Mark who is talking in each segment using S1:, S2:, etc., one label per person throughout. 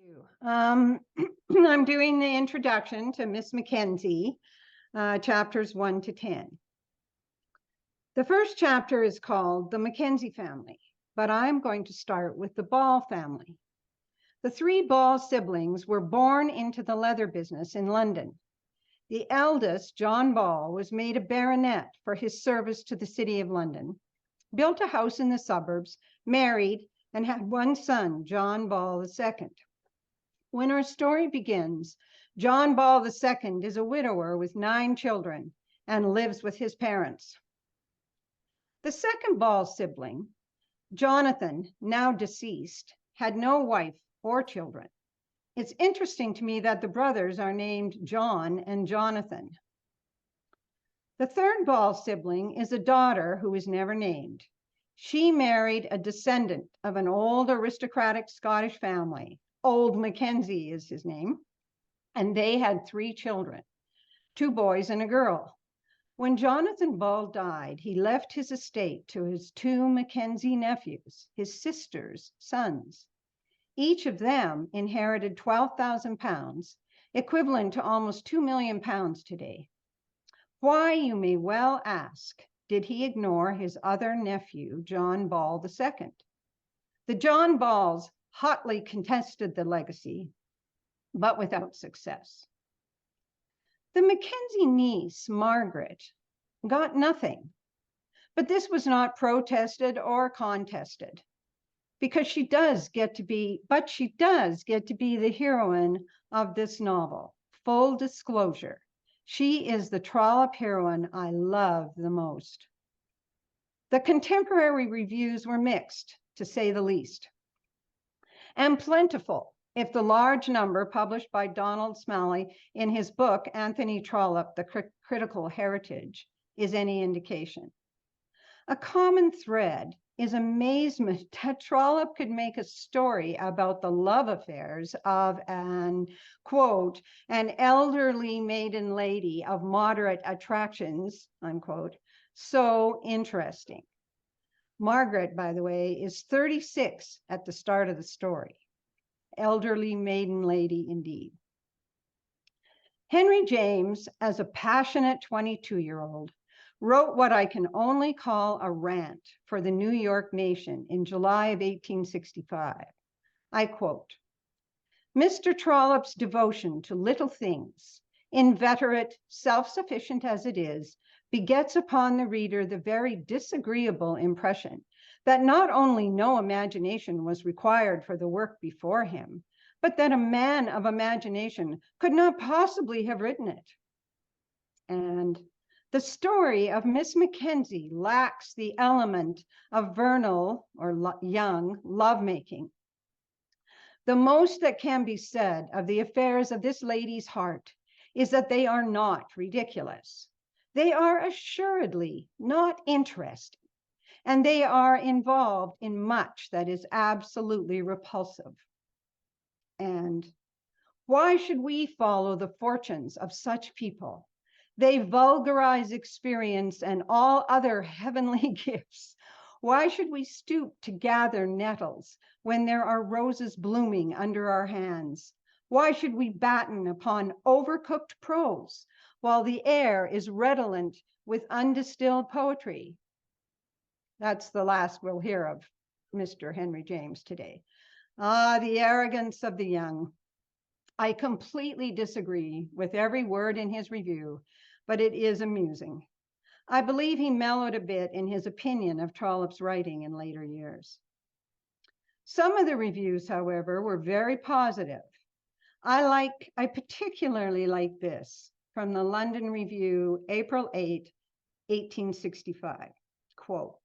S1: you. I'm doing the introduction to Miss Mackenzie, chapters 1 to 10. The first chapter is called The Mackenzie Family, but I'm going to start with the Ball family. The three Ball siblings were born into the leather business in London. The eldest, John Ball, was made a baronet for his service to the City of London, built a house in the suburbs, married, and had one son, John Ball II. When our story begins, John Ball II is a widower with 9 children and lives with his parents. The second Ball sibling, Jonathan, now deceased, had no wife or children. It's interesting to me that the brothers are named John and Jonathan. The third Ball sibling is a daughter who is never named. She married a descendant of an old aristocratic Scottish family. Old Mackenzie is his name, and they had 3 children, 2 boys and a girl. When Jonathan Ball died, he left his estate to his 2 Mackenzie nephews, his sister's sons. Each of them inherited £12,000, equivalent to almost £2 million today. Why, you may well ask, did he ignore his other nephew, John Ball II? The John Balls hotly contested the legacy, but without success. The Mackenzie niece, Margaret, got nothing, but this was not protested or contested, because she does get to be the heroine of this novel. Full disclosure, she is the Trollope heroine I love the most. The contemporary reviews were mixed, to say the least, and plentiful, if the large number published by Donald Smalley in his book, Anthony Trollope, The Critical Heritage, is any indication. A common thread is amazement that Trollope could make a story about the love affairs of an, quote, an elderly maiden lady of moderate attractions, unquote, so interesting. Margaret, by the way, is 36 at the start of the story. Elderly maiden lady indeed. Henry James, as a passionate 22-year-old, wrote what I can only call a rant for the New York Nation in July of 1865. I quote, "Mr. Trollope's devotion to little things, inveterate, self-sufficient as it is, begets upon the reader the very disagreeable impression that not only no imagination was required for the work before him, but that a man of imagination could not possibly have written it. And the story of Miss Mackenzie lacks the element of vernal or young lovemaking. The most that can be said of the affairs of this lady's heart is that they are not ridiculous. They are assuredly not interesting, and they are involved in much that is absolutely repulsive. And why should we follow the fortunes of such people? They vulgarize experience and all other heavenly gifts. Why should we stoop to gather nettles when there are roses blooming under our hands? Why should we batten upon overcooked prose while the air is redolent with undistilled poetry?" That's the last we'll hear of Mr. Henry James today. Ah, the arrogance of the young. I completely disagree with every word in his review, but it is amusing. I believe he mellowed a bit in his opinion of Trollope's writing in later years. Some of the reviews, however, were very positive. I particularly like this from the London Review, April 8, 1865, quote,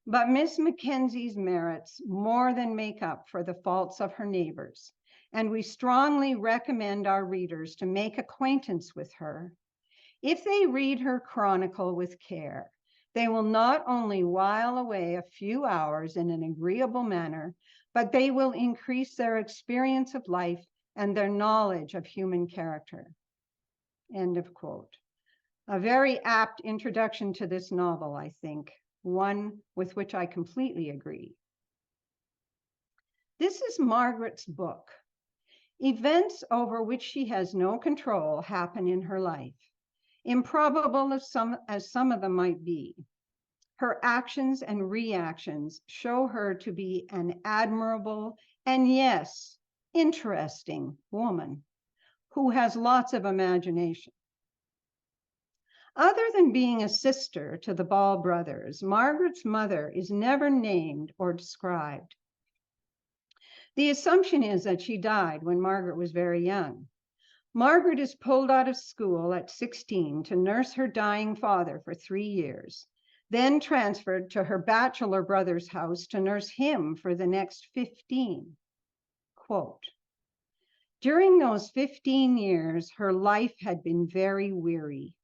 S1: "But Miss Mackenzie's merits more than make up for the faults of her neighbors, and we strongly recommend our readers to make acquaintance with her. If they read her chronicle with care, they will not only while away a few hours in an agreeable manner, but they will increase their experience of life and their knowledge of human character." End of quote. A very apt introduction to this novel, I think, one with which I completely agree. This is Margaret's book. Events over which she has no control happen in her life, improbable as some of them might be. Her actions and reactions show her to be an admirable and, yes, interesting woman who has lots of imagination. Other than being a sister to the Ball brothers, Margaret's mother is never named or described. The assumption is that she died when Margaret was very young. Margaret is pulled out of school at 16 to nurse her dying father for 3 years, then transferred to her bachelor brother's house to nurse him for the next 15. Quote, during those 15 years, her life had been very weary.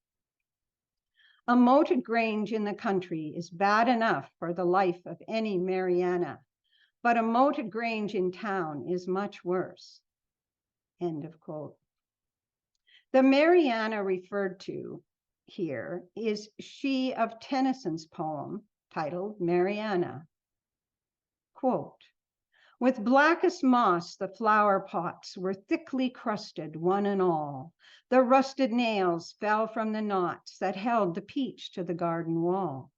S1: A moated grange in the country is bad enough for the life of any Mariana, but a moated grange in town is much worse. End of quote. The Mariana referred to here is she of Tennyson's poem titled Mariana. Quote, with blackest moss the flower pots were thickly crusted, one and all. The rusted nails fell from the knots that held the peach to the garden wall.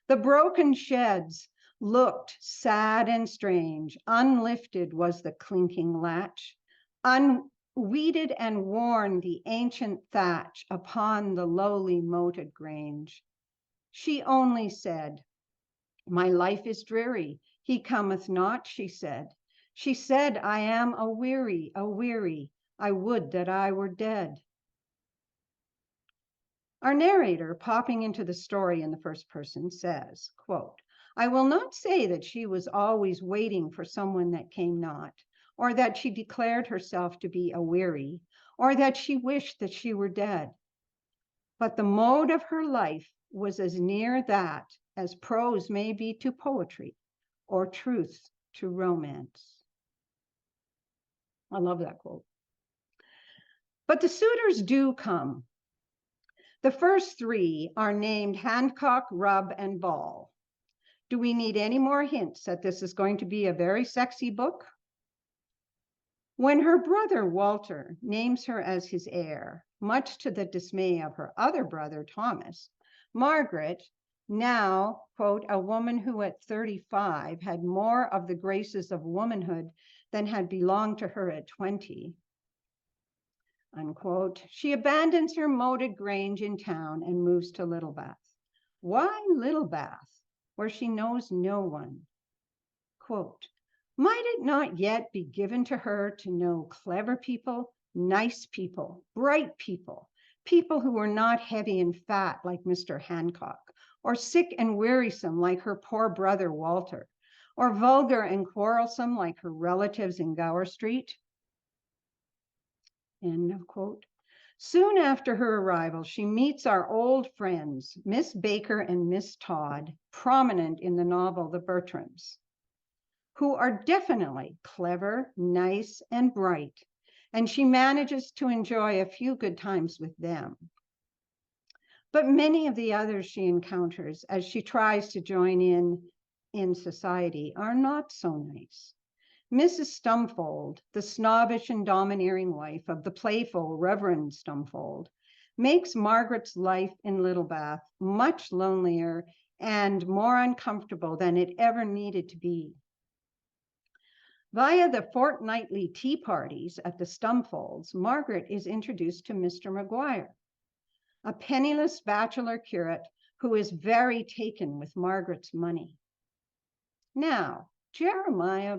S1: The broken sheds looked sad and strange. Unlifted was the clinking latch. Unweeded and worn the ancient thatch upon the lowly moated grange. She only said, my life is dreary. He cometh not, she said. She said, I am aweary, aweary. I would that I were dead. Our narrator, popping into the story in the first person, says, quote, I will not say that she was always waiting for someone that came not, or that she declared herself to be aweary, or that she wished that she were dead. But the mode of her life was as near that as prose may be to poetry, or truth to romance. I love that quote. But the suitors do come. The first 3 are named Hancock, Rubb, and Ball. Do we need any more hints that this is going to be a very sexy book? When her brother Walter names her as his heir, much to the dismay of her other brother Thomas, Margaret, now, quote, a woman who at 35 had more of the graces of womanhood than had belonged to her at 20, unquote, she abandons her moated grange in town and moves to Littlebath. Why Littlebath, where she knows no one? Quote, might it not yet be given to her to know clever people, nice people, bright people, people who were not heavy and fat like Mr. Hancock, or sick and wearisome like her poor brother Walter, or vulgar and quarrelsome like her relatives in Gower Street? End of quote. Soon after her arrival, she meets our old friends, Miss Baker and Miss Todd, prominent in the novel The Bertrams, who are definitely clever, nice, and bright, and she manages to enjoy a few good times with them. But many of the others she encounters as she tries to join in society are not so nice. Mrs. Stumfold, the snobbish and domineering wife of the playful Reverend Stumfold, makes Margaret's life in Littlebath much lonelier and more uncomfortable than it ever needed to be. Via the fortnightly tea parties at the Stumfolds, Margaret is introduced to Mr. Maguire, a penniless bachelor curate who is very taken with Margaret's money. Now, Jeremiah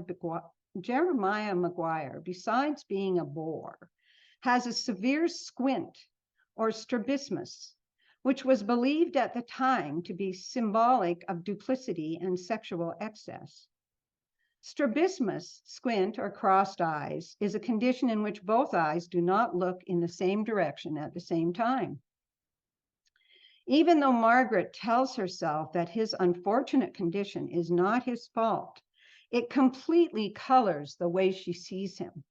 S1: Maguire, besides being a bore, has a severe squint or strabismus, which was believed at the time to be symbolic of duplicity and sexual excess. Strabismus, squint or crossed eyes, is a condition in which both eyes do not look in the same direction at the same time. Even though Margaret tells herself that his unfortunate condition is not his fault, it completely colors the way she sees him.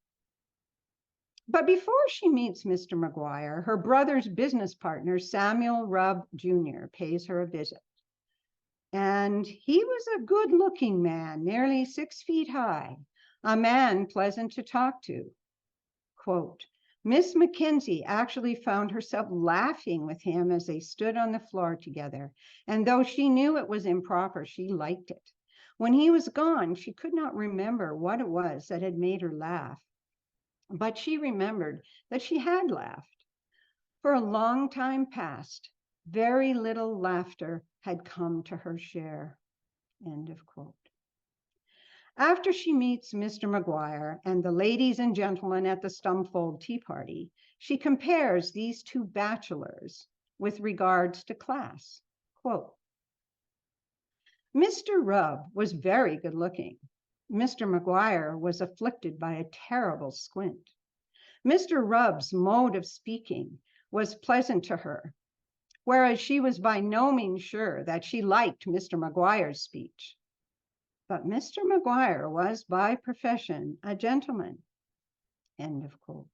S1: But before she meets Mr. Maguire, her brother's business partner, Samuel Rubb Jr., pays her a visit. And he was a good-looking man, nearly 6 feet high, a man pleasant to talk to. Quote, Miss Mackenzie actually found herself laughing with him as they stood on the floor together, and though she knew it was improper, she liked it. When he was gone, she could not remember what it was that had made her laugh, but she remembered that she had laughed. For a long time past, very little laughter had come to her share. End of quote. After she meets Mr. Maguire and the ladies and gentlemen at the Stumfold tea party, she compares these two bachelors with regards to class. Quote, Mr. Rubb was very good looking. Mr. Maguire was afflicted by a terrible squint. Mr. Rubb's mode of speaking was pleasant to her, whereas she was by no means sure that she liked Mr. Maguire's speech. But Mr. Maguire was by profession a gentleman. End of quote.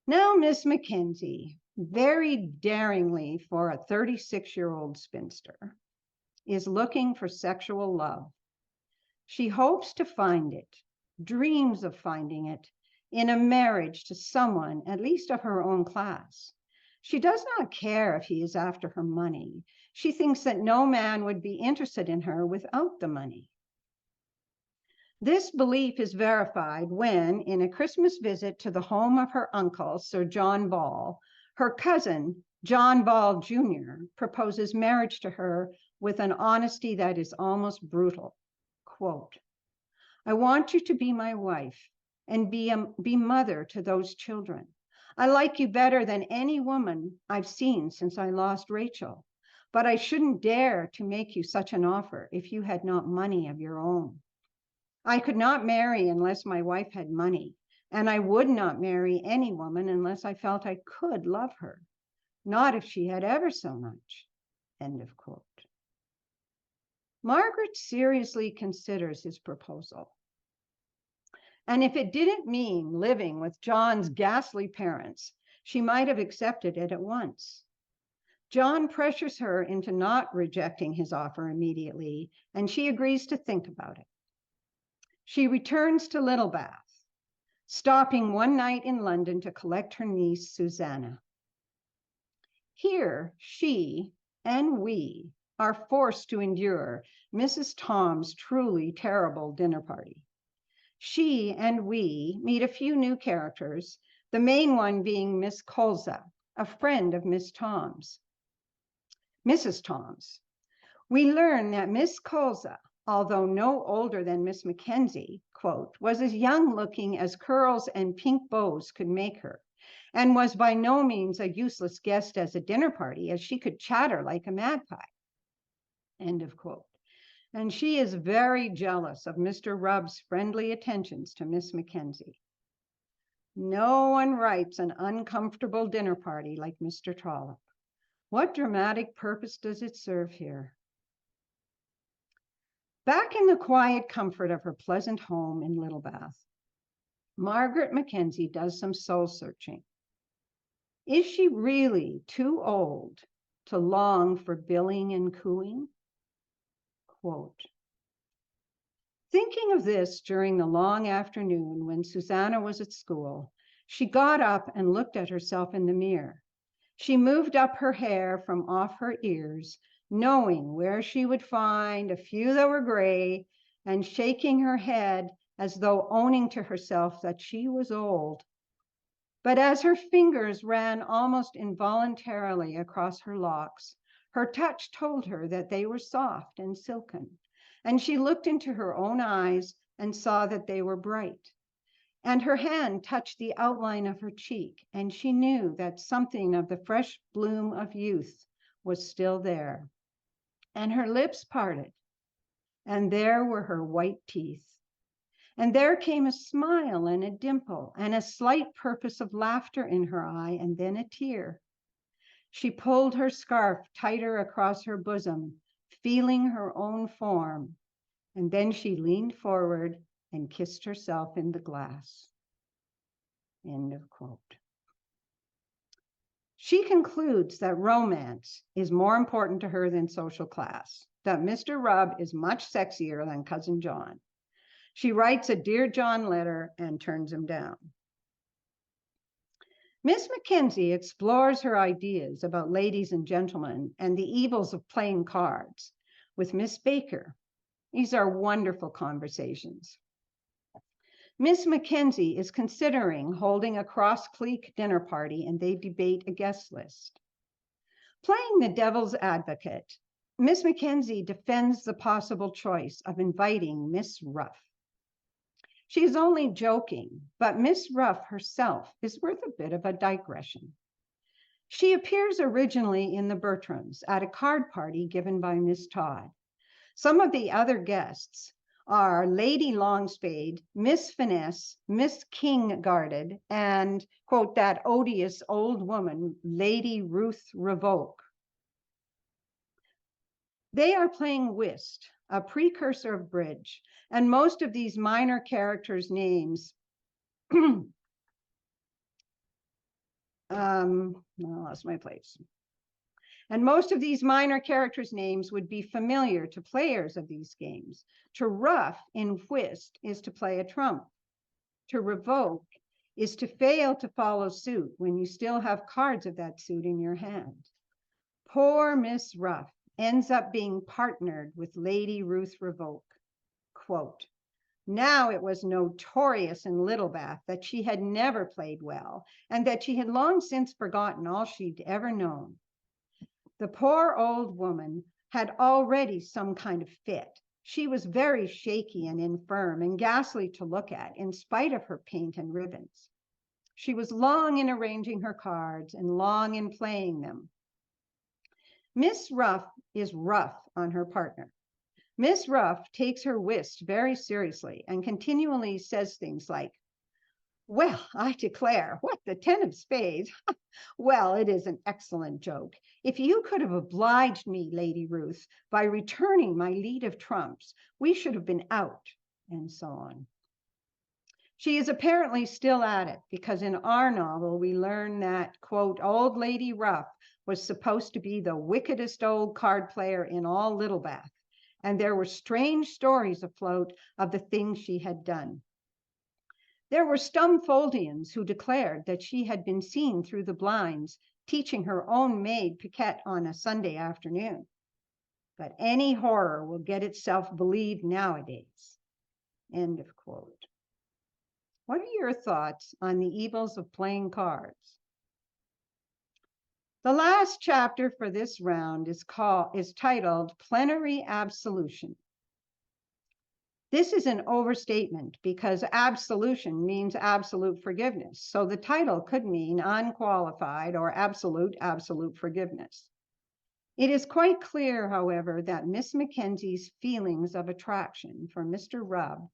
S1: Now, Miss Mackenzie, very daringly for a 36-year-old spinster, is looking for sexual love. She hopes to find it, dreams of finding it, in a marriage to someone, at least of her own class. She does not care if he is after her money. She thinks that no man would be interested in her without the money. This belief is verified when, in a Christmas visit to the home of her uncle, Sir John Ball, her cousin, John Ball Jr., proposes marriage to her with an honesty that is almost brutal. Quote, I want you to be my wife and be mother to those children. I like you better than any woman I've seen since I lost Rachel, but I shouldn't dare to make you such an offer if you had not money of your own. I could not marry unless my wife had money, and I would not marry any woman unless I felt I could love her, not if she had ever so much. End of quote. Margaret seriously considers his proposal. And if it didn't mean living with John's ghastly parents, she might have accepted it at once. John pressures her into not rejecting his offer immediately, and she agrees to think about it. She returns to Littlebath, stopping one night in London to collect her niece, Susanna. Here, she and we are forced to endure Mrs. Tom's truly terrible dinner party. She and we meet a few new characters, the main one being Miss Colza, a friend of Mrs. Tom's. We learn that Miss Colza, although no older than Miss Mackenzie, quote, was as young looking as curls and pink bows could make her, and was by no means a useless guest as a dinner party, as she could chatter like a magpie, end of quote. And she is very jealous of Mr. Rubb's friendly attentions to Miss Mackenzie. No one writes an uncomfortable dinner party like Mr. Trollope. What dramatic purpose does it serve here? Back in the quiet comfort of her pleasant home in Littlebath, Margaret Mackenzie does some soul searching. Is she really too old to long for billing and cooing? Quote, thinking of this during the long afternoon when Susanna was at school, she got up and looked at herself in the mirror. She moved up her hair from off her ears, knowing where she would find a few that were gray, and shaking her head as though owning to herself that she was old. But as her fingers ran almost involuntarily across her locks, her touch told her that they were soft and silken, and she looked into her own eyes and saw that they were bright. And her hand touched the outline of her cheek, and she knew that something of the fresh bloom of youth was still there. And her lips parted, and there were her white teeth. And there came a smile and a dimple and a slight purpose of laughter in her eye, and then a tear. She pulled her scarf tighter across her bosom, feeling her own form, and then she leaned forward and kissed herself in the glass. End of quote. She concludes that romance is more important to her than social class, that Mr. Rubb is much sexier than Cousin John. She writes a Dear John letter and turns him down. Miss Mackenzie explores her ideas about ladies and gentlemen and the evils of playing cards with Miss Baker. These are wonderful conversations. Miss Mackenzie is considering holding a cross-clique dinner party, and they debate a guest list. Playing the devil's advocate, Miss Mackenzie defends the possible choice of inviting Miss Ruff. She is only joking, but Miss Ruff herself is worth a bit of a digression. She appears originally in the Bertrams at a card party given by Miss Todd. Some of the other guests are Lady Longspade, Miss Finesse, Miss King Guarded, and, quote, that odious old woman, Lady Ruth Revoke. They are playing whist, a precursor of bridge, and most of these minor characters' names, I lost my place. And most of these minor characters' names would be familiar to players of these games. To ruff in whist is to play a trump. To revoke is to fail to follow suit when you still have cards of that suit in your hand. Poor Miss Ruff ends up being partnered with Lady Ruth Revoke. Quote, now it was notorious in Littlebath that she had never played well and that she had long since forgotten all she'd ever known. The poor old woman had already some kind of fit. She was very shaky and infirm and ghastly to look at in spite of her paint and ribbons. She was long in arranging her cards and long in playing them. Miss Ruff is rough on her partner. Miss Ruff takes her whist very seriously and continually says things like, well, I declare, what, the 10 of spades? Well, it is an excellent joke. If you could have obliged me, Lady Ruth, by returning my lead of trumps, we should have been out, and so on. She is apparently still at it, because in our novel, we learn that, quote, old Lady Ruff was supposed to be the wickedest old card player in all Littlebath, and there were strange stories afloat of the things she had done. There were Stumfoldians who declared that she had been seen through the blinds teaching her own maid piquet on a Sunday afternoon. But any horror will get itself believed nowadays. End of quote. What are your thoughts on the evils of playing cards? The last chapter for this round is titled Plenary Absolution. This is an overstatement because absolution means absolute forgiveness. So the title could mean unqualified or absolute forgiveness. It is quite clear, however, that Miss Mackenzie's feelings of attraction for Mr. Rubb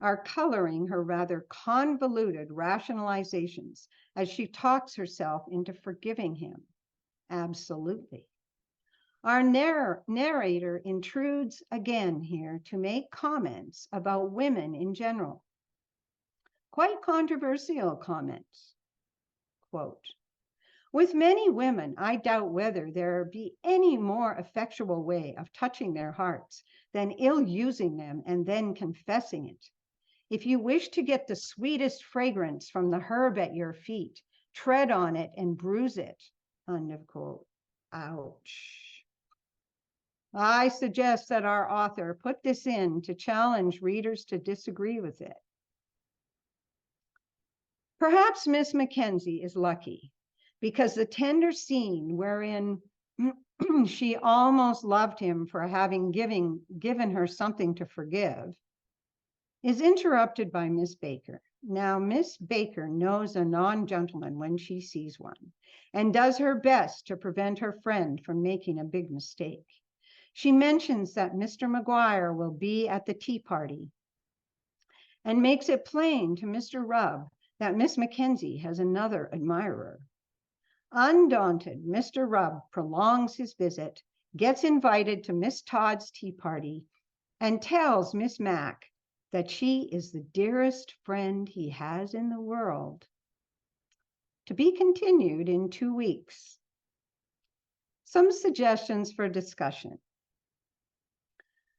S1: are coloring her rather convoluted rationalizations as she talks herself into forgiving him. Absolutely. Our narrator intrudes again here to make comments about women in general. Quite controversial comments. Quote, with many women, I doubt whether there be any more effectual way of touching their hearts than ill-using them and then confessing it. If you wish to get the sweetest fragrance from the herb at your feet, tread on it and bruise it. End of quote. Ouch. I suggest that our author put this in to challenge readers to disagree with it. Perhaps Miss Mackenzie is lucky because the tender scene wherein she almost loved him for having given her something to forgive is interrupted by Miss Baker. Now, Miss Baker knows a non-gentleman when she sees one and does her best to prevent her friend from making a big mistake. She mentions that Mr. Maguire will be at the tea party and makes it plain to Mr. Rubb that Miss Mackenzie has another admirer. Undaunted, Mr. Rubb prolongs his visit, gets invited to Miss Todd's tea party, and tells Miss Mac that she is the dearest friend he has in the world. To be continued in 2 weeks. Some suggestions for discussion.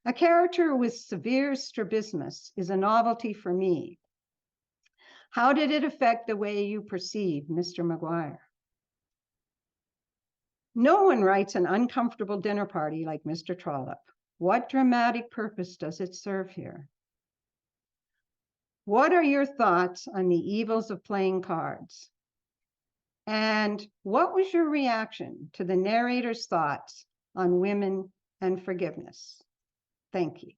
S1: A character with severe strabismus is a novelty for me. How did it affect the way you perceive Mr. Maguire? No one writes an uncomfortable dinner party like Mr. Trollope. What dramatic purpose does it serve here? What are your thoughts on the evils of playing cards? And what was your reaction to the narrator's thoughts on women and forgiveness? Thank you.